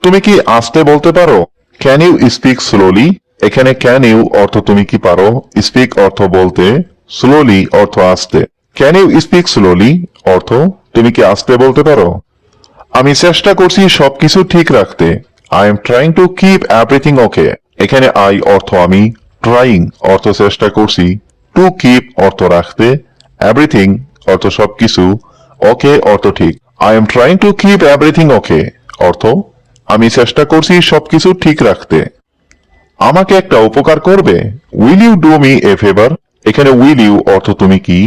তুমি কি আস্তে বলতে পারো? Can you speak slowly? এখানে ক্যান ইউ অর্থ তুমি কি পারো, স্পিক অর্থ বলতে, স্লোলি অর্থ আস্তে। ক্যান ইউ স্পিক স্লোলি অর্থ তুমি কি আস্তে বলতে পারো? আমি চেষ্টা করছি সবকিছু ঠিক রাখতে। I am trying to keep everything okay. এখানে আই অর্থ আমি, ট্রাইং অর্থ চেষ্টা করছি, টু কিপ অর্থ রাখতে, এভরিথিং অর্থ সবকিছু, ওকে অর্থ ঠিক। I am trying to keep everything okay অর্থ আমি চেষ্টা করছি সবকিছু ঠিক রাখতে। আমাকে একটা উপকার করবে? Will you do me a favour? এখানে উইল ইউ অর্থ তুমি কি,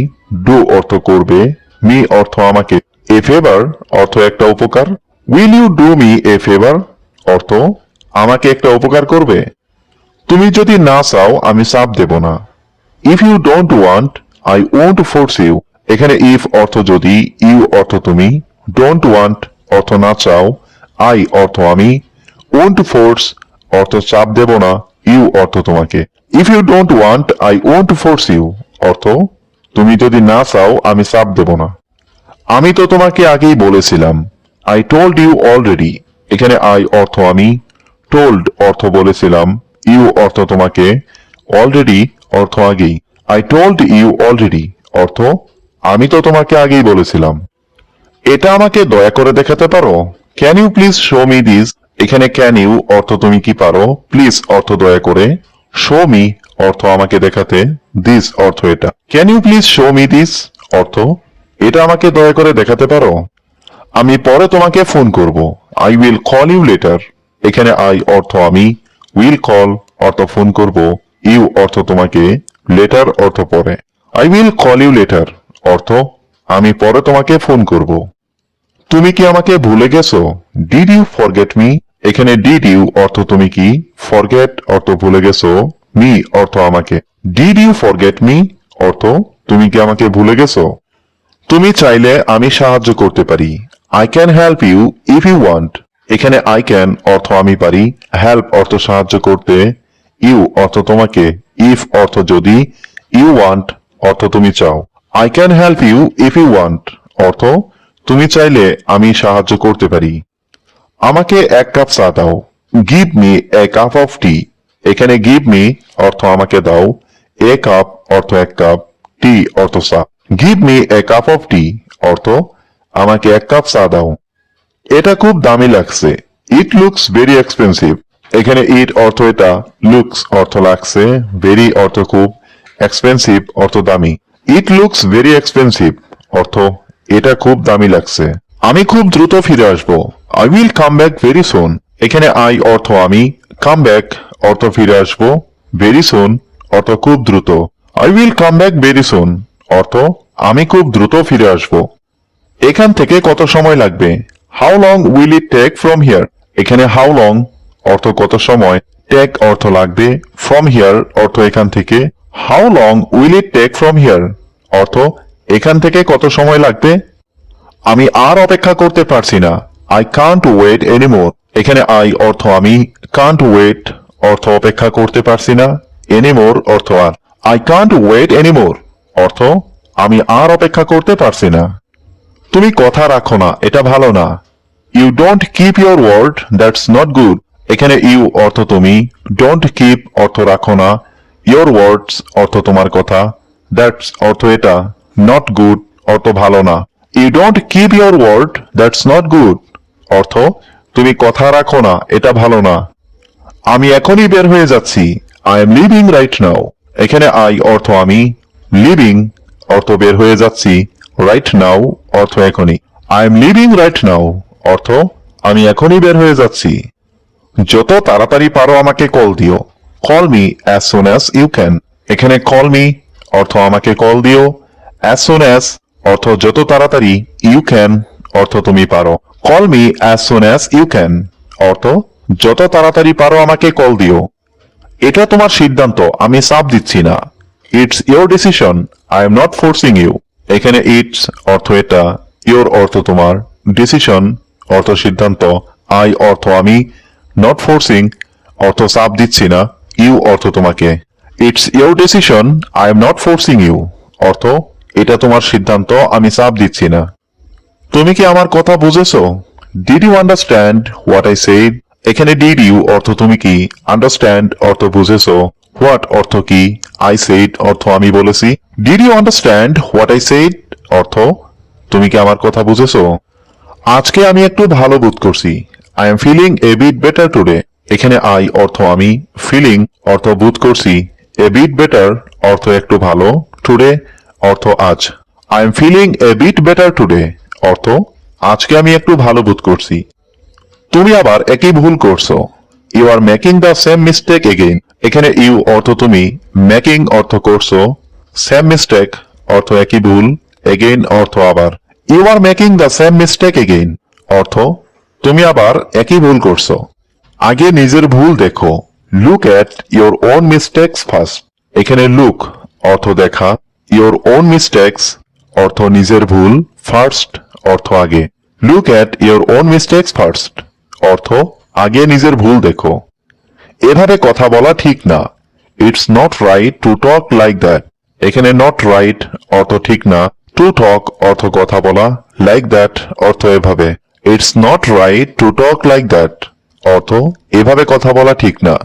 ডু অর্থ করবে, মি অর্থ আমাকে, এ ফেভার অর্থ একটা উপকার। Will you do me a favour অর্থ আমাকে একটা উপকার করবে? তুমি যদি না চাও আমি চাপ দেব না। If you don't want I won't force you. এখানে ইফ অর্থ যদি, ইউ অর্থ তুমি, ডোন্ট ওয়ান্ট অর্থ না চাও, আই অর্থ আমি, ওয়ন্ট ফোর্স অর্থ চাপ দেব না, ইউ অর্থ তোমাকে। If you don't want I won't force you অর্থ তুমি যদি না চাও আমি চাপ দেব না। আমি তো তোমাকে আগেই বলেছিলাম। I told you already. এখানে আই অর্থ আমি, টোল্ড অর্থ বলেছিলাম, ইউ অর্থ তোমাকে, অলরেডি অর্থ আগেই। আই টোল্ড ইউ অলরেডি অর্থ আমি তো তোমাকে আগেই বলেছিলাম। এটা আমাকে দয়া করে দেখাতে পারো? Can you please show me this? এখানে ক্যান ইউ অর্থ তুমি কি পারো, প্লিজ অর্থ দয়া করে, শো মি অর্থ আমাকে দেখাতে, দিস অর্থ এটা। Can you please show me this অর্থ এটা আমাকে দয়া করে দেখাতে পারো? আমি পরে তোমাকে ফোন করব। I will call you later. এখানে আই অর্থ আমি, উইল কল অর্থ ফোন করব, ইউ অর্থ তোমাকে, লেটার অর্থ পরে। I will call you later অর্থ আমি পরে তোমাকে ফোন করব। তুমি কি আমাকে ভুলে গেছো? Did you forget me? এখানে ডিড ইউ অর্থ তুমি কি, ফরগেট অর্থ ভুলে গেছো, মি অর্থ আমাকে। ডিড ইউ ফরগেট মি অর্থ তুমি কি আমাকে ভুলে গেছো? তুমি চাইলে আমি সাহায্য করতে পারি। I can help you if you want. এখানে আই ক্যান অর্থ আমি পারি, হেল্প অর্থ সাহায্য করতে, ইউ অর্থ তোমাকে, ইফ অর্থ যদি, ইউ ওয়ান্ট অর্থ তুমি চাও। I can help you if you want অর্থ তুমি চাইলে আমি সাহায্য করতে পারি। আমাকে এক কাপ চা দাও। Give me a cup of tea. এখানে গিভ মি অর্থ আমাকে দাও, এ কাপ অর্থ এক কাপ, টি অর্থ চা। Give me a cup of tea অর্থ আমাকে এক কাপ চা দাও। এটা খুব দামি লাগছে। It looks very expensive. এখানে ইট অর্থ এটা, লুকস অর্থ লাগছে, ভেরি অর্থ খুব, এক্সপেন্সিভ অর্থ দামি। ইট লুকস ভেরি এক্সপেন্সিভ অর্থ এটা খুব দামি লাগছে। আমি খুব দ্রুত ফিরে আসবো। I will come back very soon. এখানে আই অর্থ আমি, কাম ব্যাক অর্থ ফিরে আসবো, ভেরি সুন অর্থ খুব দ্রুত। I will come back very soon অর্থ আমি খুব দ্রুত ফিরে আসবো। এখান থেকে কত সময় লাগবে? How long will it take from here? এখানে হাউ লং অর্থ কত সময়, টেক অর্থ লাগবে, ফ্রম হিয়ার অর্থ এখান থেকে। How long will it take from here অর্থ এখান থেকে কত সময় লাগবে? আমি আর অপেক্ষা করতে পারছি না। I can't wait anymore. এখানে আই অর্থ আমি, কান্ট ওয়েট অর্থ অপেক্ষা করতে পারছি না, এনিমোর অর্থ আর। আই কান্ট ওয়েট এনিমোর অর্থ আমি আর অপেক্ষা করতে পারছি না। তুমি কথা রাখো না, এটা ভালো না। You don't keep your word, that's not good. এখানে ইউ অর্থ তুমি, ডোন্ট কিপ অর্থ রাখো না, ইউর ওয়ার্ডস অর্থ তোমার কথা, দ্যাটস অর্থ এটা, নট গুড অর্থ ভালো না। You don't keep your word, that's not good অর্থ তুমি কথা রাখো না, এটা ভালো না। আমি এখনই বের হয়ে যাচ্ছি। I M living right now. এখানে আই অর্থ আমি, লিভিং অর্থ বের হয়ে যাচ্ছি, রাইট নাও অর্থ এখনই। I am living right now অর্থ আমি এখনই বের হয়ে যাচ্ছি। যত তাড়াতাড়ি পারো আমাকে কল দিও। Call me as soon as you can. এখানে কল মি অর্থ আমাকে কল দিও, অ্যাজ সুন অ্যাজ অর্থ যত তাড়াতাড়ি, ইউ ক্যান অর্থ তুমি পারো। Call me as soon as you can অর্থ যত তাড়াতাড়ি পারো আমাকে কল দিও। এটা তোমার সিদ্ধান্ত, আমি চাপ দিচ্ছি না। It's your decision, I am not forcing you. এখানে ইটস অর্থ এটা, ইয়োর অর্থ তোমার, ডিসিশন অর্থ সিদ্ধান্ত, আই অর্থ আমি, নট ফোর্সিং অর্থ চাপ দিচ্ছি না, ইউ অর্থ তোমাকে। It's your decision, I am not forcing you অর্থ এটা তোমার সিদ্ধান্ত, আমি চাপ দিচ্ছি না। তুমি কি আমার কথা বুঝেছো? Did you understand what I said? এখানে ডিড ইউ অর্থ তুমি কি, আন্ডারস্ট্যান্ড অর্থ বুঝেছো, হোয়াট অর্থ কি, আই সেড অর্থ আমি বলেছি। Did you understand what I said অর্থ তুমি কি আমার কথা বুঝেছো। আজকে আমি একটু ভালো বোধ করছি, I am feeling a bit better today. এখানে আই অর্থ আমি, ফিলিং অর্থ বোধ করছি, এ বিট বেটার অর্থ একটু ভালো, টুডে অর্থ আজ। I am feeling a bit better today অর্থ আজকে আমি একটু ভালো বোধ করছি। তুমি আবার একই ভুল করছো, you are making the same mistake again. এখানে ইউ অর্থ তুমি, মেকিং অর্থ করছো, সেম মিস্টেক অর্থ একই ভুল, এগেইন অর্থ আবার। You are making the same mistake again অর্থ তুমি আবার একই ভুল করছো। আগে নিজের ভুল দেখো, look at your own mistakes first. এখানে লুক অর্থ দেখা, ইয়োর ওন মিস্টেকস অর্থ নিজের ভুল, ফার্স্ট অর্থ আগে। Look at your own mistakes first অর্থ আগে নিজের ভুল দেখো। এভাবে কথা বলা ঠিক না, it's not right to talk like that. এখানে নট রাইট অর্থ ঠিক না, টু টক অর্থ কথা বলা, লাইক দ্যাট অর্থ এভাবে। It's not right to talk like that অর্থ এভাবে কথা বলা ঠিক না।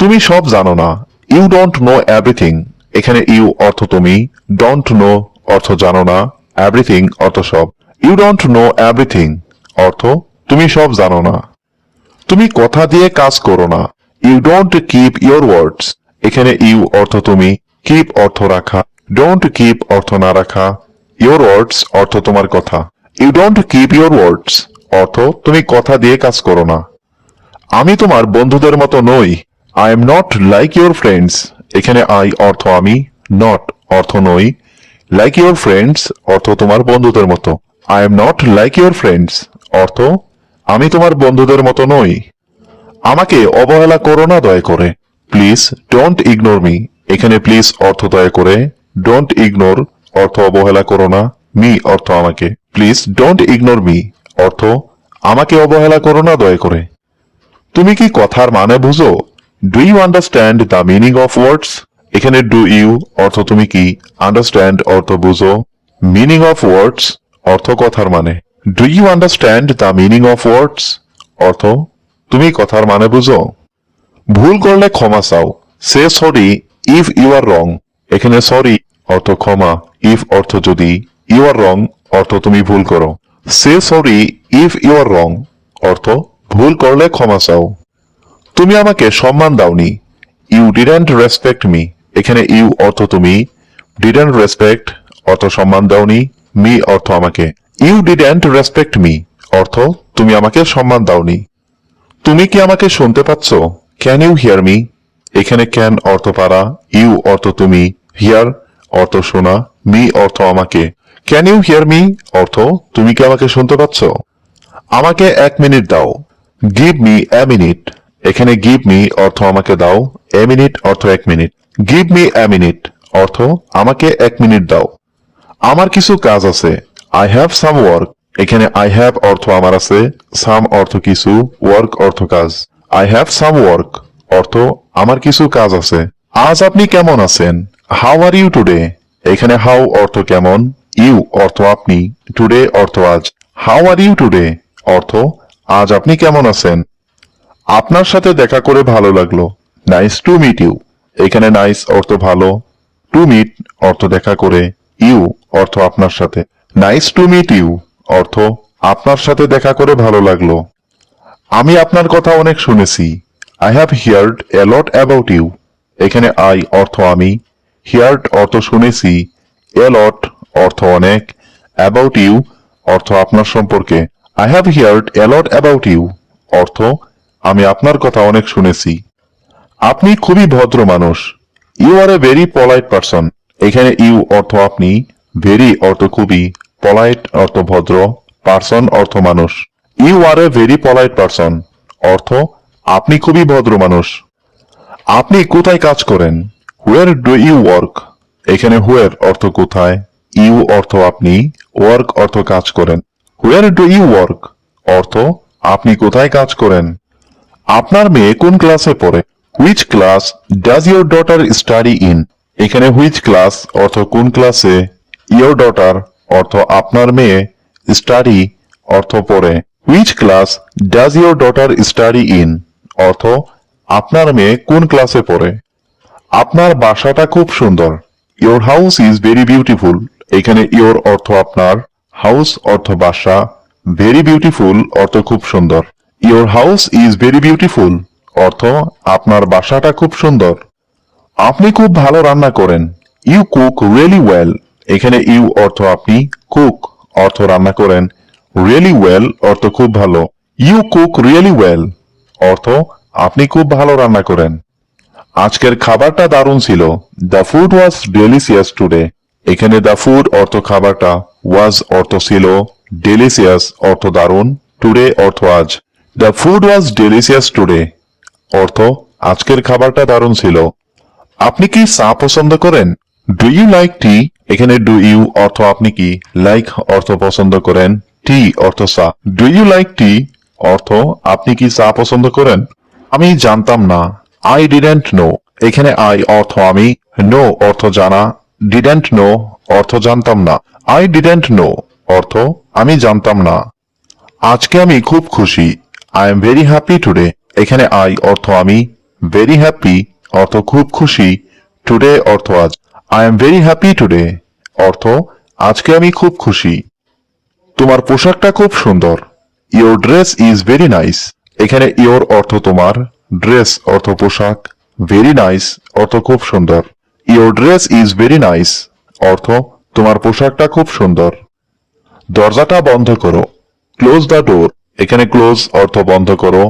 তুমি সব জানো না, ইউ ডোন্ট নো এভরিথিং। এখানে ইউ অর্থ তুমি, ডোন্ট নো অর্থ জানো না, এভরিথিং অর্থ সব। ইউ ডোন্ট নো এভরিথিং অর্থ তুমি সব জানো না। তুমি কথা দিয়ে কাজ করো না, you don't keep your words. এখানে ইউ অর্থ তুমি, কিপ অর্থ রাখা, ডোন্ট কিপ অর্থ না রাখা, ইয়োর ওয়ার্ডস অর্থ তোমার কথা। You don't keep your words অর্থ তুমি কথা দিয়ে কাজ করো না। আমি তোমার বন্ধুদের মতো নই, I am not like your friends. এখানে আই অর্থ আমি, নট অর্থ নই, লাইক ইয়োর ফ্রেন্ডস অর্থ তোমার বন্ধুদের মতো। I am not like your friends অর্থ আমি তোমার বন্ধুদের মতো নই। আমাকে অবহেলা করো না দয়া করে, প্লিজ ডোন্ট ইগনোর মি। এখানে প্লিজ অর্থ দয়া করে, ডোন্ট ইগনোর অর্থ অবহেলা করো না, মি অর্থ আমাকে। প্লিজ ডোন্ট ইগনোর মি অর্থ আমাকে অবহেলা করো না দয়া করে। তুমি কি কথার মানে বুঝো, do you understand the meaning of words. এখানে ডু ইউ অর্থ তুমি কি, আন্ডারস্ট্যান্ড অর্থ বুঝো, মিনিং অফ ওয়ার্ডস অর্থ কথার মানে। Do you understand the meaning of words অর্থ তুমি কথার মানে বুঝো। ভুল করলে ক্ষমা চাও, say sorry if you are wrong. এখানে সরি অর্থ ক্ষমা, ইফ অর্থ যদি, ইউ আর রং অর্থ তুমি ভুল করো। সে সরি ইফ ইউ আর রং অর্থ ভুল করলে ক্ষমা চাও। তুমি আমাকে সম্মান দাওনি, ইউ ডিডন্ট রেসপেক্ট মি। এখানে ইউ অর্থ তুমি, ডিডন্ট রেসপেক্ট অর্থ সম্মান দাওনি, মি অর্থ আমাকে। ইউ ডিডন্ট রেসপেক্ট মি অর্থ তুমি আমাকে সম্মান দাওনি। তুমি কি আমাকে শুনতে পাচ্ছ, ক্যান ইউ হিয়ার মি। এখানে ক্যান অর্থ পারা, ইউ অর্থ তুমি, হিয়ার অর্থ শোনা, মি অর্থ আমাকে। ক্যান ইউ হিয়ার মি অর্থ তুমি কি আমাকে শুনতে পাচ্ছ। আমাকে 1 মিনিট দাও, গিভ মি এ মিনিট। এখানে গিভ মি অর্থ আমাকে দাও, এ মিনিট অর্থ 1 minute. Give me a minute অর্থ আমাকে 1 মিনিট দাও। আমার কিছু কাজ আছে, আই হ্যাভ সাম ওয়ার্ক। এখানে আই হ্যাভ অর্থ আমার আছে, সাম অর্থ কিছু, ওয়ার্ক অর্থ কাজ। আই হ্যাভ সাম ওয়ার্ক অর্থ আমার কিছু কাজ আছে। আজ আপনি কেমন আছেন, হাউ আর ইউ টুডে। এখানে হাউ অর্থ কেমন, ইউ অর্থ আপনি, টুডে অর্থ আজ। হাউ আর ইউ টুডে অর্থ আজ আপনি কেমন আছেন। আপনার সাথে দেখা করে ভালো লাগলো, নাইস টু মিট ইউ। এখানে নাইস অর্থ ভালো, টু মিট অর্থ দেখা করে, ইউ অর্থ আপনার সাথে। নাইস টু মিট ইউ অর্থ আপনার সাথে দেখা করে ভালো লাগলো। আমি আপনার কথা অনেক শুনেছি, I have heard a lot about you. এখানে আই অর্থ আমি, হিয়ার্ড অর্থ শুনেছি, এ লট অর্থ অনেক, অ্যাবাউট ইউ অর্থ আপনার সম্পর্কে। I have heard a lot about you অর্থ আমি আপনার কথা অনেক শুনেছি। আপনি খুবই ভদ্র মানুষ, you are a very polite person. এখানে ইউ অর্থ আপনি, ভেরি অর্থ খুবই, পলাইট অর্থ ভদ্র, পারসন অর্থ মানুষ। You are a very polite person অর্থ আপনি খুবই ভদ্র মানুষ। আপনি কোথায় কাজ করেন, হোয়ার ডু ইউ ওয়ার্ক। এখানে হোয়ার অর্থ কোথায়, ইউ অর্থ আপনি, ওয়ার্ক অর্থ কাজ করেন। হোয়ার ডু ইউ ওয়ার্ক অর্থ আপনি কোথায় কাজ করেন। আপনার মেয়ে কোন ক্লাসে পড়ে, which class does your daughter study in. এখানে হুইচ ক্লাস অর্থ কোন ক্লাসে, ইয়োর ডটার অর্থ আপনার মেয়ে, স্টাডি অর্থ পড়ে। Which class does your daughter study in অর্থ আপনার মেয়ে কোন ক্লাসে পড়ে। আপনার বাসাটা খুব সুন্দর। Your house is very beautiful. এখানে ইয়োর অর্থ আপনার, হাউস অর্থ বাসা, ভেরি বিউটিফুল অর্থ খুব সুন্দর। Your house is very beautiful অর্থ আপনার বাসাটা খুব সুন্দর। আপনি খুব ভালো রান্না করেন। You cook really well. এখানে ইউ অর্থ আপনি, কুক অর্থ রান্না করেন, রিয়েলি ওয়েল অর্থ খুব ভালো। ইউ কুক রিয়েলি ওয়েল অর্থ আপনি খুব ভালো রান্না করেন। আজকের খাবারটা দারুণ ছিল। The food was delicious today. এখানে দ্য ফুড অর্থ খাবারটা, ওয়াজ অর্থ ছিল, ডেলিসিয়াস অর্থ দারুণ, টুডে অর্থ আজ। The food was delicious today অর্থ আজকের খাবারটা দারুণ ছিল। আপনি কি চা পছন্দ করেন? Do you like tea? এখানে ডু ইউ অর্থ আপনি কি, লাইক অর্থ পছন্দ করেন, টি অর্থ চা। ডু ইউ লাইক টি অর্থ আপনি কি চা পছন্দ করেন? আমি জানতাম না। I didn't know. এখানে আই অর্থ আমি, নো অর্থ জানা, ডিডেন্ট নো অর্থ জানতাম না। আই ডিডেন্ট নো অর্থ আমি জানতাম না। আজকে আমি খুব খুশি। I am very happy today. এখানে আই অর্থ আমি, ভেরি হ্যাপি অর্থ খুব খুশি, টুডে অর্থ আজ। I am very happy today অর্থ আজকে আমি খুব খুশি। তোমার পোশাকটা খুব সুন্দর। Your dress is very nice. এখানে ইয়োর অর্থ তোমার, ড্রেস অর্থ পোশাক, ভেরি নাইস অর্থ খুব সুন্দর। Your dress is very nice অর্থ তোমার পোশাকটা খুব সুন্দর। দরজাটা বন্ধ করো। Close the door. এখানে ক্লোজ অর্থ বন্ধ করো,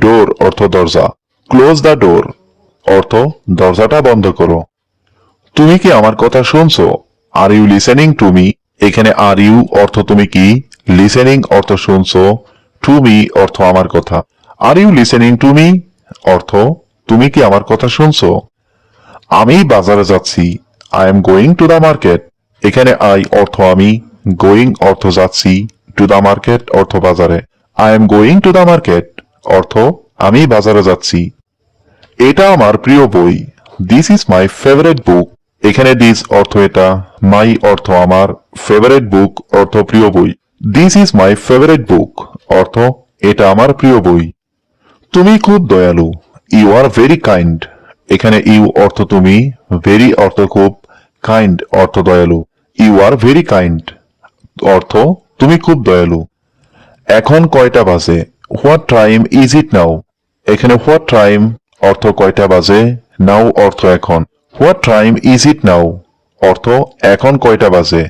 ডোর অর্থ দরজা। ক্লোজ দ্য ডোর অর্থ দরজাটা বন্ধ করো। তুমি কি আমার কথা শুনছো? Are you listening to me? এখানে আর ইউ অর্থ তুমি কি, লিসেনিং অর্থ শুনছো, টু মি অর্থ আমার কথা। Are you listening to me অর্থ তুমি কি আমার কথা শুনছো? আমি বাজারে যাচ্ছি। I am going to the market. এখানে আই অর্থ আমি, গোয়িং অর্থ যাচ্ছি, টু দ্য মার্কেট অর্থ বাজারে। I am going to the market অর্থ আমি বাজারে যাচ্ছি। এটা আমার প্রিয় বই। দিস ইজ মাই ফেভারিট বুক। এখানে দিস অর্থ এটা, মাই অর্থ আমার, ফেভারিট বুক অর্থ প্রিয় বই। This is my favourite book অর্থ এটা আমার প্রিয় বই। তুমি খুব দয়ালু। You are very kind. এখানে ইউ অর্থ তুমি, ভেরি অর্থ খুব, কাইন্ড অর্থ দয়ালু। ইউ আর ভেরি কাইন্ড অর্থ তুমি খুব দয়ালু। এখন কয়টা বাজে? হোয়াট টাইম ইজ ইট নাও? এখানে হোয়াট টাইম অর্থ কয়টা বাজে, নাও অর্থ এখন। হোয়াট টাইম ইজ ইট নাও অর্থ এখন কয়টা বাজে।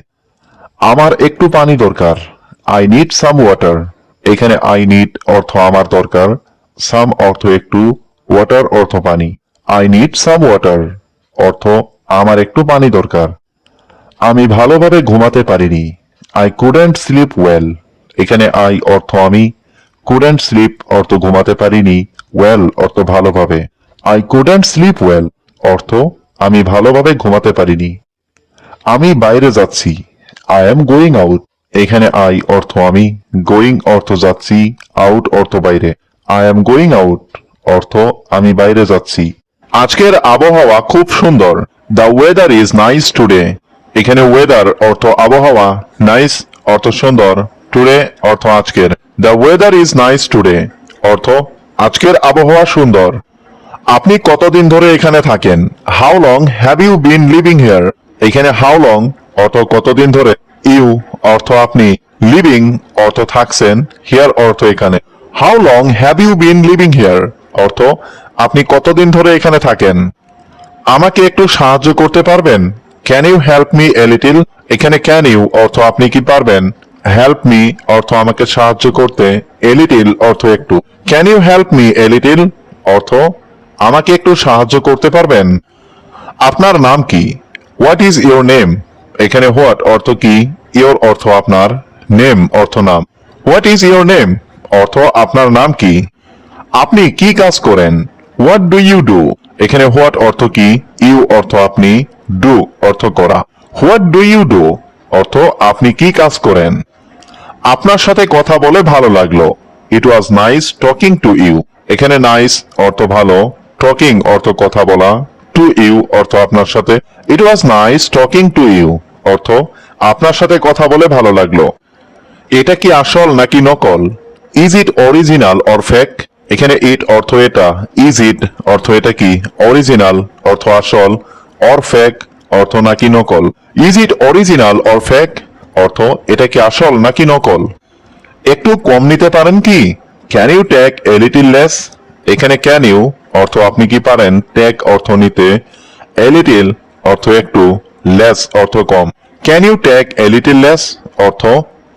আমার একটু পানি দরকার। I need some water. এখানে আই নিড অর্থ আমার দরকার, সাম অর্থ একটু, ওয়াটার অর্থ পানি। আই নিড সাম ওয়াটার অর্থ আমার একটু পানি দরকার। আমি ভালোভাবে ঘুমাতে পারিনি। I couldn't slip well. এখানে আই অর্থ আমি, কুডেন্ট স্লিপ অর্থ ঘুমাতে পারিনি, ওয়েল অর্থ ভালোভাবে। আই কুডেন্ট স্লিপ ওয়েল অর্থ আমি ভালোভাবে ঘুমাতে পারিনি। আমি বাইরে যাচ্ছি। I am going out. এখানে আই অর্থ আমি, গোয়িং অর্থ যাচ্ছি, আউট অর্থ বাইরে। আই এম গোয়িং আউট অর্থ আমি বাইরে যাচ্ছি। আজকের আবহাওয়া খুব সুন্দর। The weather is nice today. এখানে ওয়েদার অর্থ আবহাওয়া, নাইস অর্থ সুন্দর, টুডে অর্থ আজকের। The weather is nice today অর্থ আজকের আবহাওয়া সুন্দর। আপনি কতদিন ধরে এখানে থাকেন? How long have you been living here? এখানে হাউ লং অর্থ কতদিন ধরে, ইউ অর্থ আপনি, লিভিং অর্থ থাকছেন, হিয়ার অর্থ এখানে। How long have you been living here অর্থ আপনি কতদিন ধরে এখানে থাকেন। আমাকে একটু সাহায্য করতে পারবেন? Can you help me a little? এখানে ক্যান ইউ অর্থ আপনি কি পারবেন, হেল্প মি অর্থ আমাকে সাহায্য করতে, এ লিটিল অর্থ একটু। Can you help me a little অর্থ আমাকে একটু সাহায্য করতে পারবেন। আপনার নাম কি? What is your name? এখানে হোয়াট অর্থ কি, ইয়োর অর্থ আপনার, নেম অর্থ নাম। হোয়াট ইজ ইয়োর নেম অর্থ আপনার নাম কি। আপনি কি কাজ করেন? What do you do? এখানে হোয়াট অর্থ কি, ইউ অর্থ আপনি, ডু অর্থ করা। হোয়াট ডু ইউ ডু অর্থ আপনি কি কাজ করেন। আপনার সাথে কথা বলে ভালো লাগলো। It was nice talking to you. এখানে নাইস অর্থ ভালো, টকিং অর্থ কথা বলা, টু ইউ অর্থ আপনার সাথে। It was nice talking to you অর্থ আপনার সাথে কথা বলে ভালো লাগলো। এটা কি আসল নাকি নকল? Is it original or fake? এখানে ইট অর্থ এটা, ইজ ইট অর্থ এটা কি, অরিজিনাল অর্থ আসল, অর ফেক অর্থ নাকি নকল। Is it original or fake অর্থ এটা কি আসল নাকি নকল। একটু কম নিতে পারেন কি? Can you take a little less? এখানে ক্যান ইউ অর্থ আপনি কি পারেন, টেক অর্থ নিতে, এ লিটিল অর্থ একটু, লেস অর্থ কম। Can you take a little less অর্থ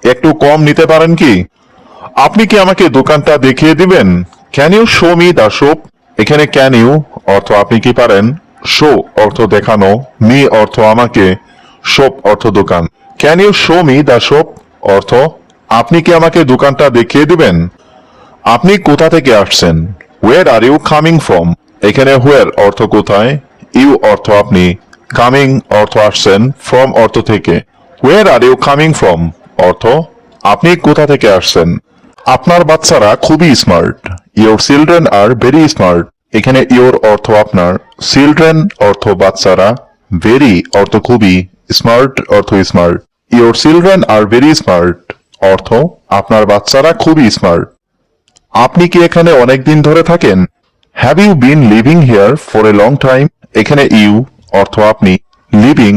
একটু কম নিতে পারেন কি? আপনি কি আমাকে দোকানটা দেখিয়ে দিবেন? Can you show me the shop? এখানে ক্যান ইউ অর্থ আপনি কি পারেন, শো অর্থ দেখানো, মি অর্থ আমাকে, শপ অর্থ দোকান। Can you show me the shop অর্থ আপনি কি আমাকে দোকানটা দেখিয়ে দিবেন? আপনি কোথা থেকে আসছেন? ওয়ের আর ইউ কামিং ফ্রম? এখানে হোয়ার অর্থ কোথায়, ইউ অর্থ আপনি, কামিং অর্থ আসছেন, ফ্রম অর্থ থেকে। ওয়ের আর ইউ কামিং ফ্রম অর্থ আপনি কোথা থেকে আসছেন। আপনার বাচ্চারা খুবই smart. Your children are very smart. এখানে ইয়োর অর্থ আপনার, চিলড্রেন অর্থ বাচ্চারা, ভেরি অর্থ খুবই, স্মার্ট অর্থ smart. Your children are very smart অর্থ আপনার বাচ্চারা খুবই স্মার্ট। আপনি কি এখানে অনেক দিন ধরে থাকেন? Have you been living here for a long time? এখানে ইউ অর্থ আপনি, লিভিং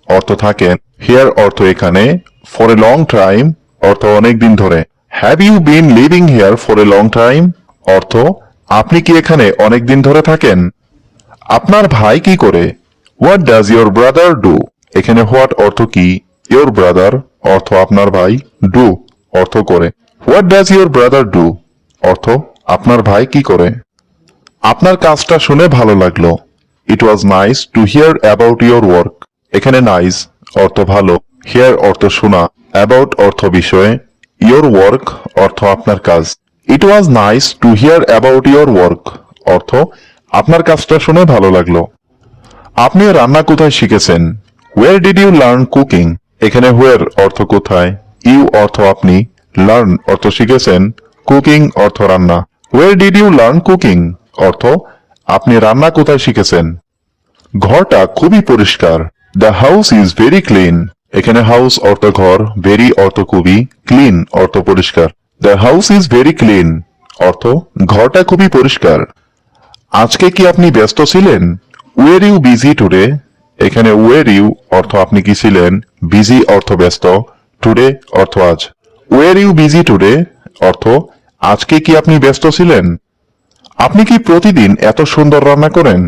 অর্থ থাকেন, হিয়ার অর্থ এখানে, ফর এ লং টাইম অর্থ অনেক দিন ধরে। Have you been living here for a long time অর্থ আপনি কি এখানে অনেক দিন ধরে থাকেন। আপনার ভাই কি করে? What does your brother do? এখানে হোয়াট অর্থ কি, ইয়োর ব্রাদার অর্থ আপনার ভাই, ডু অর্থ করে। What does your brother do অর্থ আপনার ভাই কি করে। আপনার কাজটা শুনে ভালো লাগলো। It was nice to hear about your work. এখানে নাইস অর্থ ভালো, হিয়ার অর্থ শোনা, অ্যাবাউট অর্থ বিষয়ে, ইয়োর ওয়ার্ক অর্থ আপনার কাজ। It was nice to hear about your work অর্থ আপনার কাজটা শুনে ভালো লাগলো। আপনি রান্না কোথায় শিখেছেন? ওয়ের ডিড ইউ লার্ন কুকিং? এখানে হোয়ার অর্থ কোথায়, ইউ অর্থ আপনি, লার্ন অর্থ শিখেছেন, কুকিং অর্থ রান্না। ওয়ের ডিড ইউ লার্ন কুকিং অর্থ আপনি রান্না কোথায় শিখেছেন। ঘরটা খুবই পরিষ্কার। The house is very clean. এখানে হাউস অর্থ ঘর, ভেরি অর্থ খুবই, ক্লিন অর্থ পরিষ্কার। The house is very clean অর্থ ঘরটা খুবই পরিষ্কার। আজকে কি আপনি ব্যস্ত ছিলেন? ওয়ের ইউ বিজি টুডে? এখানে ওয়ের ইউ অর্থ আপনি কি ছিলেন, বিজি অর্থ ব্যস্ত, টুডে অর্থ আজ। ওয়ের ইউ বিজি টুডে অর্থ আজকে কি আপনি ব্যস্ত ছিলেন। আপনি কি প্রতিদিন এত সুন্দর রান্না করেন?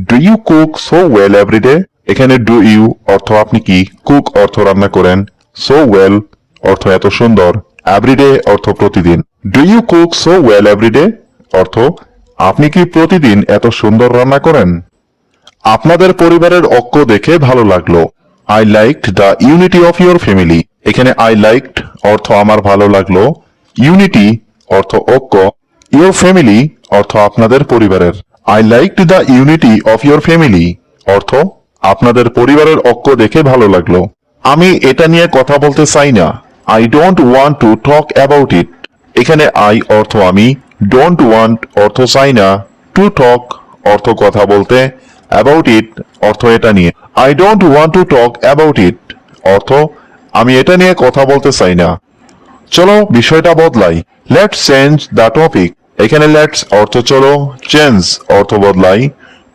Do you cook so well every day? এখানে ডু ইউ অর্থ আপনি কি, কুক অর্থ রান্না করেন, সো ওয়েল অর্থ এত সুন্দর, এভরিডে অর্থ প্রতিদিন। Do you cook so well every day অর্থ আপনি কি প্রতিদিন এত সুন্দর রান্না করেন। আপনাদের পরিবারের ঐক্য দেখে ভালো লাগলো। I liked the unity of your family. এখানে আই লাইকড অর্থ আমার ভালো লাগলো, ইউনিটি অর্থ ঐক্য, ইয়োর ফ্যামিলি অর্থ আপনাদের পরিবারের। I liked the unity of your family অর্থ আপনাদের পরিবারের ঐক্য দেখে ভালো লাগলো। আমি এটা নিয়ে কথা বলতে চাই না। I don't want to talk about it. এখানে আই অর্থ আমি, ডোন্ট ওয়ান্ট অর্থ চাই না, টু টক অর্থ কথা বলতে, অ্যাবাউট ইট অর্থ এটা নিয়ে। I don't want to talk about it অর্থ আমি এটা নিয়ে কথা বলতে চাই না। চলো বিষয়টা বদলাই। Let's change the topic. এখানে লেটস অর্থ চলো, চেঞ্জ অর্থ বদলাই,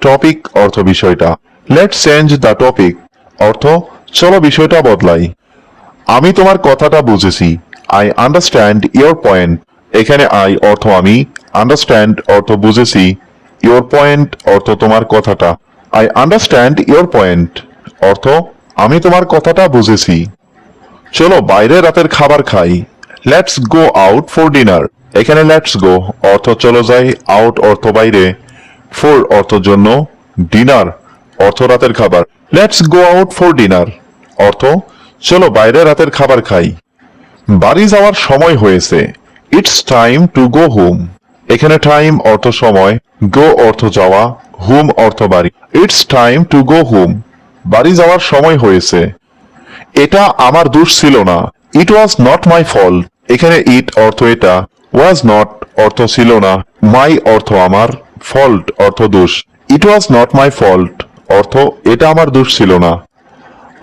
টপিক অর্থ বিষয়টা। লেটস চেঞ্জ দ্য টপিক অর্থ চলো বিষয়টা বদলাই। আমি তোমার কথাটা বুঝেছি। I understand your point. এখানে আই অর্থ আমি, আন্ডারস্ট্যান্ড অর্থ বুঝেছি, ইয়োর পয়েন্ট অর্থ তোমার কথাটা। আই আন্ডারস্ট্যান্ড ইয়োর পয়েন্ট অর্থ আমি তোমার কথাটা বুঝেছি। চলো বাইরে রাতের খাবার খাই। Let's go out for dinner. এখানে লেটস গো অর্থ চলো যাই, আউট অর্থ বাইরে, ফর অর্থ জন্য, ডিনার অর্থ রাতের খাবার। Let's go out for dinner অর্থ চলো বাইরে রাতের খাবার খাই। বাড়ি যাওয়ার সময় হয়েছে। It's time to go home. এখানে টাইম অর্থ সময়, গো অর্থ যাওয়া, হোম অর্থ বাড়ি। It's time to go home বাড়ি যাওয়ার সময় হয়েছে। এটা আমার দোষ ছিল না। ইট ওয়াজ নট মাই ফল্ট। এখানে ইট অর্থ এটা, ওয়াজ নট অর্থ ছিল না, মাই অর্থ আমার, ফল্ট অর্থ দোষ। ইট ওয়াজ নট মাই ফল্ট অর্থ এটা আমার দোষ ছিল না।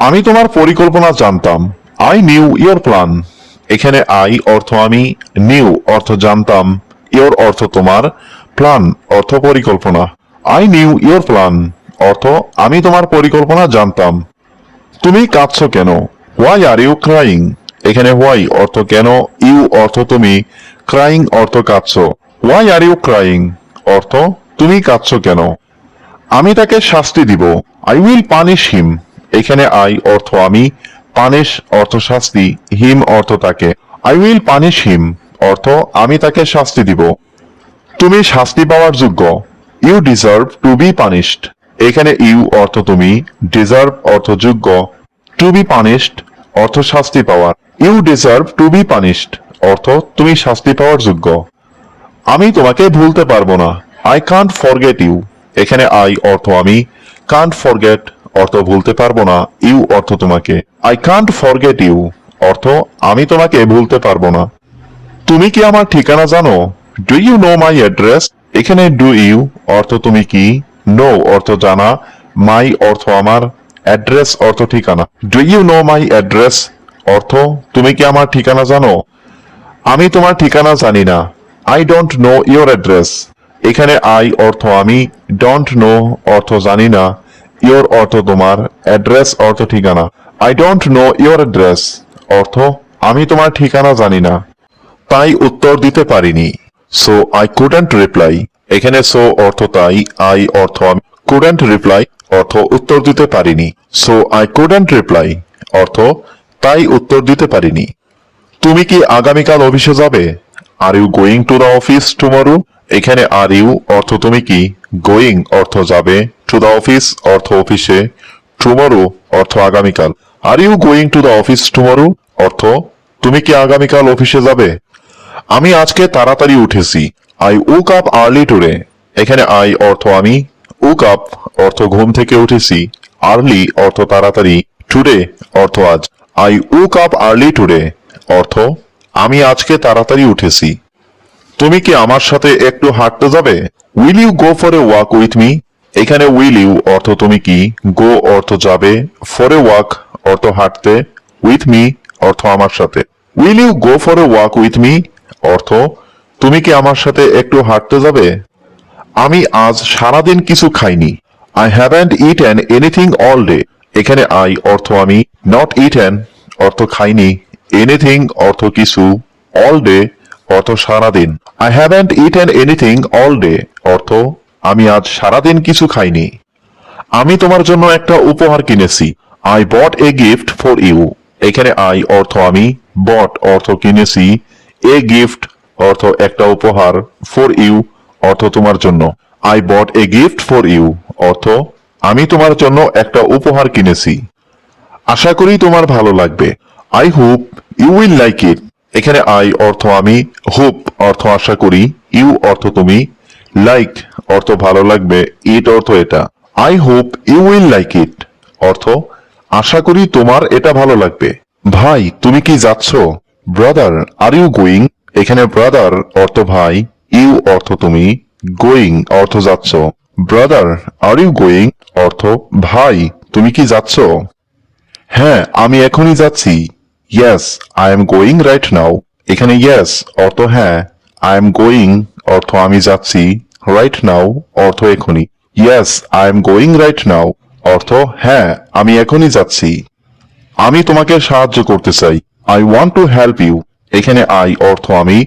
আমি তোমার পরিকল্পনা জানতাম। I knew your plan. এখানে আই অর্থ আমি, নিউ অর্থ জানতাম, ইয়োর অর্থ তোমার, প্ল্যান অর্থ পরিকল্পনা। আই নিউ ইয়োর প্ল্যান অর্থ আমি তোমার পরিকল্পনা জানতাম। তুমি কাঁদছো কেন? Why are you crying? এখানে হোয়াই অর্থ কেন, ইউ অর্থ তুমি, ক্রাইং অর্থ কাঁদছো। হোয়াই আর ইউ ক্রাইং অর্থ তুমি কাঁদছো কেন? আমি তাকে শাস্তি দিব। I will punish him. এখানে আই অর্থ আমি, পানিশ অর্থ শাস্তি, হিম অর্থ তাকে। আই উইল পানিশ হিম অর্থ আমি তাকে শাস্তি দিব। তুমি শাস্তি পাওয়ার যোগ্য। You deserve to be punished. এখানে ইউ অর্থ তুমি, ডিজার্ভ অর্থ যোগ্য, টু বি পানিশড অর্থ শাস্তি পাওয়ার। You deserve to be punished অর্থ তুমি শাস্তি পাওয়ার যোগ্য। আমি তোমাকে ভুলতে পারবো না। I can't forget you. এখানে আই অর্থ আমি, কান্ট ফরগেট অর্থ ভুলতে পারবো না, ইউ অর্থ তোমাকে। আই কান্ট ফরগেট ইউ অর্থ আমি তোমাকে ভুলতে পারবো না। তুমি কি আমার ঠিকানা জানো? Do you know my address? এখানে ডু ইউ অর্থ তুমি কি, নো অর্থ জানা, মাই অর্থ আমার, অ্যাড্রেস অর্থ ঠিকানা। Do you know my address অর্থ তুমি কি আমার ঠিকানা জানো? আমি তোমার ঠিকানা জানি না। I don't know your address. এখানে আই অর্থ আমি, ডোন্ট নো অর্থ জানি না, ইয়োর অর্থ তোমার, অ্যাড্রেস অর্থ ঠিকানা। I don't know your address অর্থ আমি তোমার ঠিকানা জানি না। তাই উত্তর দিতে পারিনি। So I couldn't reply. এখানে সো অর্থ তাই, আই অর্থ আমি, কুডন্ট রিপ্লাই অর্থ উত্তর দিতে পারিনি। সো আই কুডন্ট রিপ্লাই অর্থ তাই উত্তর দিতে পারিনি। তুমি কি আগামীকাল অফিসে যাবে? Are you going to the office tomorrow? এখানে আর ইউ অর্থ তুমি কি, গোয়িং অর্থ যাবে, টু দ্য অফিস অর্থ অফিসে, টুমরো অর্থ আগামীকাল। Are you going to the office tomorrow অর্থ তুমি কি আগামীকাল অফিসে যাবে? আমি আজকে তাড়াতাড়ি উঠেছি। I woke up early today. এখানে আই অর্থ আমি, woke আপ অর্থ ঘুম থেকে উঠেছি, আর্লি অর্থ তাড়াতাড়ি, টুডে অর্থ আজ। I woke up early today অর্থ আমি আজকে তাড়াতাড়ি উঠেছি। তুমি কি আমার সাথে একটু হাঁটতে যাবে? Will you go for a walk with me? এখানে উইল ইউ অর্থ তুমি কি, গো অর্থ যাবে, ফর এ ওয়াক অর্থ হাঁটতে, উইথ মি অর্থ আমার সাথে। Will you go for a walk with me অর্থ তুমি কি আমার সাথে একটু হাঁটতে যাবে? আমি আজ সারাদিন কিছু খাইনি। I haven't eaten anything all day. এখানে আই অর্থ আমি, নট ইটেন অর্থ খাইনি, এনিথিং অর্থ কিছু, অল ডে অর্থ সারাদিন। I haven't eaten anything all day অর্থ আমি আজ সারাদিন কিছু খাইনি। আমি তোমার জন্য একটা উপহার কিনেছি। I bought a gift for you. এখানে আই অর্থ আমি, বট অর্থ কিনেছি, এ গিফট অর্থ একটা উপহার, ফর ইউ অর্থ তোমার জন্য। I bought a gift for you অর্থ আমি তোমার জন্য একটা উপহার কিনেছি। আশা করি তোমার ভালো লাগবে। I hope you will like it. এখানে আই অর্থ আমি, হোপ অর্থ আশা করি, ইউ অর্থ তুমি, লাইক অর্থ ভালো লাগবে, ইট অর্থ এটা। I hope you will like it অর্থ আশা করি তোমার এটা ভালো লাগবে। ভাই তুমি কি যাচ্ছ? Brother are you going? এখানে ব্রাদার অর্থ ভাই, ইউ অর্থ তুমি, গোয়িং অর্থ যাচ্ছ। ব্রাদার আর ইউ গোয়িং অর্থ ভাই তুমি কি যাচ্ছ? হ্যাঁ আমি এখনই যাচ্ছি। Yes I am going right now. এখানে ইয়েস অর্থ হ্যাঁ, আই এম গোয়িং অর্থ আমি যাচ্ছি, রাইট নাও অর্থ এখনই। Yes I am going right now অর্থ হ্যাঁ আমি এখনই যাচ্ছি। আমি তোমাকে সাহায্য করতে চাই। I want to help you. এখানে আই অর্থ আমি,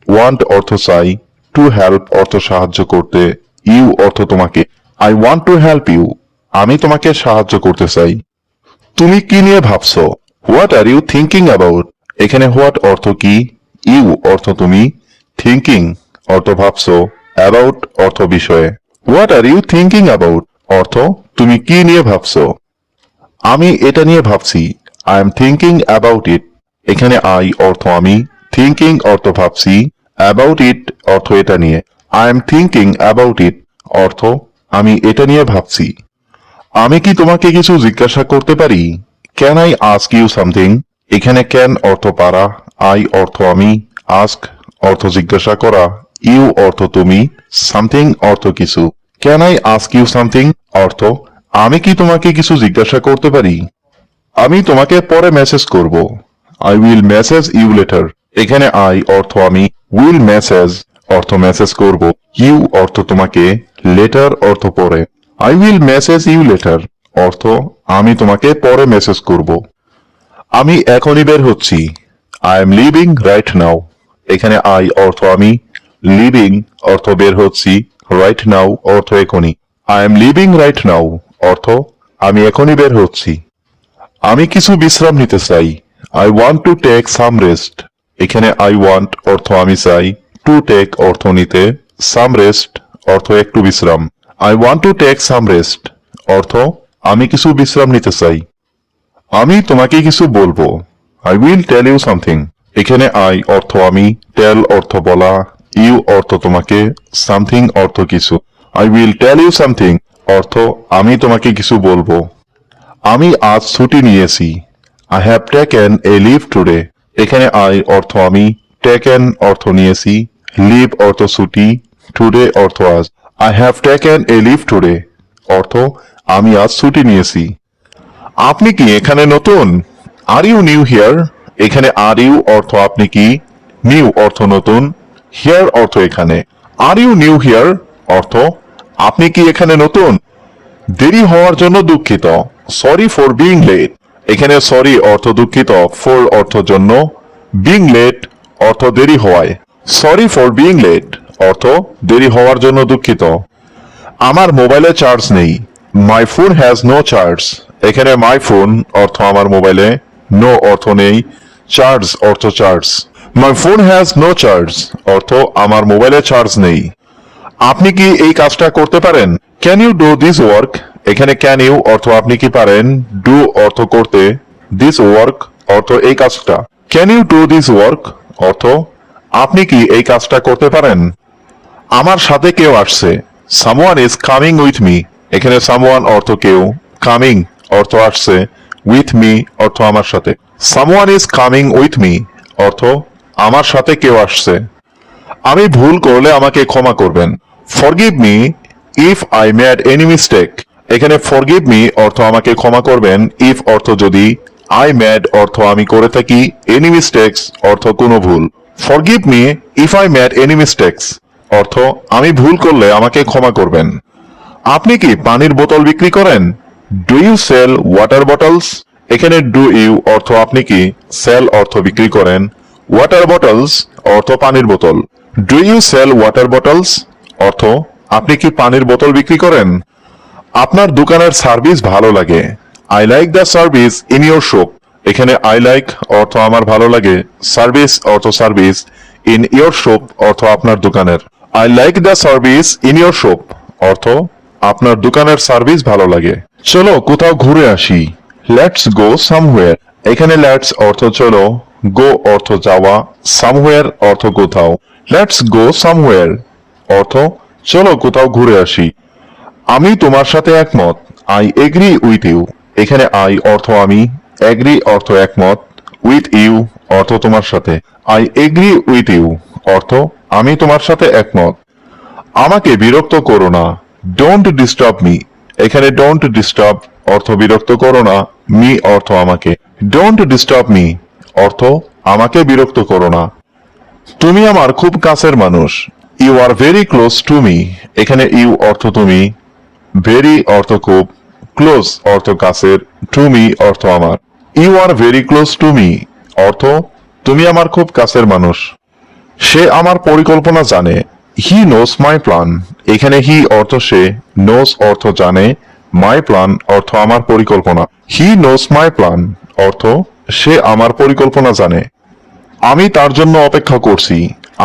ওয়ান্ট অর্থ চাই, টু হেল্প অর্থ সাহায্য করতে, ইউ অর্থ তোমাকে। I want to help you আমি তোমাকে সাহায্য করতে চাই। তুমি কি নিয়ে ভাবছো? What are you thinking about? এখানে হোয়াট অর্থ কি, ইউ অর্থ তুমি, থিঙ্কিং অর্থ ভাবছো, অ্যাবাউট অর্থ বিষয়ে। What are you thinking about অর্থ তুমি কি নিয়ে ভাবছো? আমি এটা নিয়ে ভাবছি। I am thinking about it. এখানে আই অর্থ আমি, থিঙ্কিং অর্থ ভাবছি, অ্যাবাউট ইট অর্থ এটা নিয়ে। আই এম থিঙ্কিং অ্যাবাউট ইট অর্থ আমি এটা নিয়ে ভাবছি। আমি কি তোমাকে কিছু জিজ্ঞাসা করতে পারি? Can I ask you something? এখানে ক্যান অর্থ পারা, আই অর্থ আমি, আস্ক অর্থ জিজ্ঞাসা করা, ইউ অর্থ তুমি, সামথিং অর্থ কিছু। Can I ask you something অর্থ আমি কি তোমাকে কিছু জিজ্ঞাসা করতে পারি? আমি তোমাকে পরে মেসেজ করব। I will message you later. এখানে আই অর্থ আমি, উইল মেসেজ অর্থ মেসেজ করব, ইউ অর্থ তোমাকে, লেটার অর্থ পরে। I will message you later অর্থ আমি তোমাকে পরে মেসেজ করব। আমি এখনই বের হচ্ছি। I am living right now. এখানে আই অর্থ আমি, লিভিং অর্থ বের হচ্ছি, রাইট নাও অর্থ এখনই। I am living right now অর্থ আমি এখনই বের হচ্ছি। আমি কিছু বিশ্রাম নিতে চাই। I want to take some rest. এখানে আই ওয়ান্ট অর্থ আমি চাই, টু টেক অর্থ নিতে, সাম রেস্ট অর্থ একটু বিশ্রাম। I want to take some rest অর্থ আমি কিছু বিশ্রাম নিতে চাই। আমি তোমাকে কিছু বলবো। I will tell you something. এখানে আই অর্থ আমি, টেল অর্থ বলা, ইউ অর্থ তোমাকে, সামথিং অর্থ কিছু। I will tell you something অর্থ আমি তোমাকে কিছু বলবো। আমি আজ ছুটি নিয়েছি। I have taken a leave today. এখানে আই অর্থ আমি, টেকেন অর্থ নিয়েছি, লিভ অর্থ ছুটি, টুডে অর্থ আজ। I have taken a leave today অর্থ আমি আজ ছুটি নিয়েছি। আপনি কি এখানে নতুন? Are you new here? এখানে আর ইউ অর্থ আপনি কি, নিউ অর্থ নতুন, হিয়ার অর্থ এখানে। আর ইউ নিউ হিয়ার অর্থ আপনি কি এখানে নতুন? দেরি হওয়ার জন্য দুঃখিত। Sorry for being late. এখানে সরি অর্থ দুঃখিত, ফর অর্থ জন্য, বিং লেট অর্থ দেরি হওয়ায়। সরি ফর বিং লেট অর্থ দেরি হওয়ার জন্য দুঃখিত। আমার মোবাইলে চার্জ নেই। My phone has no charge. এখানে মাই ফোন অর্থ আমার মোবাইলে, নো অর্থ নেই, চার্জ অর্থ charge. My phone has no charge অর্থ আমার মোবাইলে চার্জ নেই। আপনি কি এই কাজটা করতে পারেন? Can you do this work? এখানে ক্যান ইউ অর্থ আপনি কি পারেন, ডু অর্থ করতে, দিস ওয়ার্ক অর্থ এই কাজটা। Can you do this work অর্থ আপনি কি এই কাজটা করতে পারেন? আমার সাথে কেউ আসছে। Someone is coming with me. এখানে সামওয়ান অর্থ কেউ, কামিং অর্থ আসছে, উইথ মি অর্থ আমার সাথে। Someone is coming with me অর্থ আমার সাথে কেউ আসছে। আমি ভুল করলে আমাকে ক্ষমা করবেন। Forgive me if I made any mistake. এখানে ফরগিভ মি অর্থ আমাকে ক্ষমা করবেন, ইফ অর্থ যদি, আই মেড অর্থ আমি করে থাকি, এনি মিস্টেক্স অর্থ কোনো ভুল। Forgive me if I made any mistakes অর্থ আমি ভুল করলে আমাকে ক্ষমা করবেন। আপনি কি পানির বোতল বিক্রি করেন? Do you sell water bottles? এখানে ডু ইউ অর্থ আপনি কি, সেল অর্থ বিক্রি করেন, ওয়াটার বটলস অর্থ পানির বোতল। Do you sell water bottles অর্থ আপনি কি পানির বোতল বিক্রি করেন? আপনার দোকানের সার্ভিস ভালো লাগে। I like the service in your shop. এখানে আই লাইক অর্থ আমার ভালো লাগে, সার্ভিস অর্থ সার্ভিস, ইন ইউর শপ অর্থ আপনার দোকানের। I like the service in your shop অর্থ আপনার দোকানের সার্ভিস ভালো লাগে। চলো কোথাও ঘুরে আসি। Let's go somewhere. এখানে লেটস অর্থ চলো, গো অর্থ যাওয়া, সামওয়্যার অর্থ কোথাও। লেটস গো সামওয়্যার অর্থ চলো কোথাও ঘুরে আসি। আমি তোমার সাথে একমত। I agree with you. এখানে আই অর্থ আমি, এগ্রি অর্থ একমত, উইথ ইউ অর্থ তোমার সাথে। আই এগ্রি উইথ ইউ অর্থ আমি তোমার সাথে একমত। আমাকে বিরক্ত করো না। Don't disturb me. এখানে ডোন্ট ডিস্টার্ব অর্থ বিরক্ত করো না, মি অর্থ আমাকে। ডোন্ট ডিস্টার্ব মি অর্থ আমাকে বিরক্ত করো না। তুমি আমার খুব কাছের মানুষ। You are very close to me. এখানে ইউ অর্থ তুমি, ভেরি অর্থ খুব, ক্লোজ অর্থ কাছের, টু মি অর্থ আমার। You are very close to me অর্থ তুমি আমার খুব কাছের মানুষ। সে আমার পরিকল্পনা জানে। হি নোস মাই প্ল্যান। এখানে হি অর্থ সে, নোস অর্থ জানে, মাই প্ল্যান অর্থ আমার পরিকল্পনা। হি নোস মাই প্ল্যান অর্থ সে আমার পরিকল্পনা জানে। আমি তার জন্য অপেক্ষা করছি।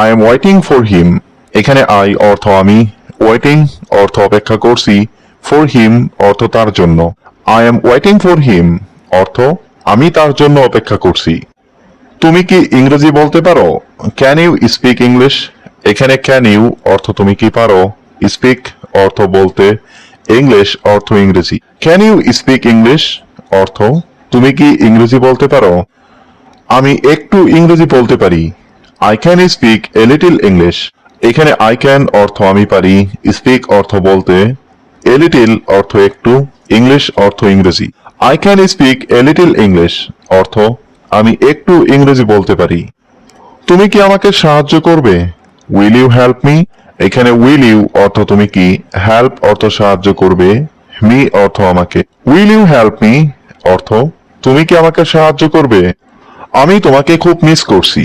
I am waiting for him. এখানে আই অর্থ আমি, ওয়েটিং অর্থ অপেক্ষা করছি, ফর হিম অর্থ তার জন্য। I am waiting for him অর্থ আমি তার জন্য অপেক্ষা করছি। তুমি কি ইংরেজি বলতে পারো? Can you speak English? এখানে ক্যান ইউ অর্থ তুমি কি পারো, স্পিক অর্থ বলতে, ইংলিশ অর্থ ইংরেজি। ক্যান ইউ স্পিক ইংলিশ অর্থ তুমি কি ইংরেজি বলতে পারো? আমি একটু ইংরেজি বলতে পারি। I can speak a little English. এখানে আই ক্যান অর্থ আমি পারি, স্পিক অর্থ বলতে, এ লিটল অর্থ একটু, ইংলিশ অর্থ ইংরেজি। I can speak a little English অর্থ আমি একটু ইংরেজি বলতে পারি। তুমি কি আমাকে সাহায্য করবে? Will you help me? এখানে উইল ইউ অর্থ তুমি কি, হেল্প অর্থ সাহায্য করবে, মি অর্থ আমাকে। উইল ইউ হেল্প মি অর্থ তুমি কি আমাকে সাহায্য করবে? আমি তোমাকে খুব মিস করছি।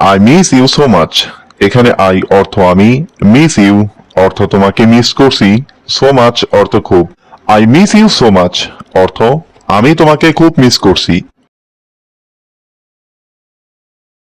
I miss you so much. এখানে আই অর্থ আমি, মিস ইউ অর্থ তোমাকে মিস করছি, সো মাচ অর্থ খুব। I miss you so much অর্থ আমি তোমাকে খুব মিস করছি।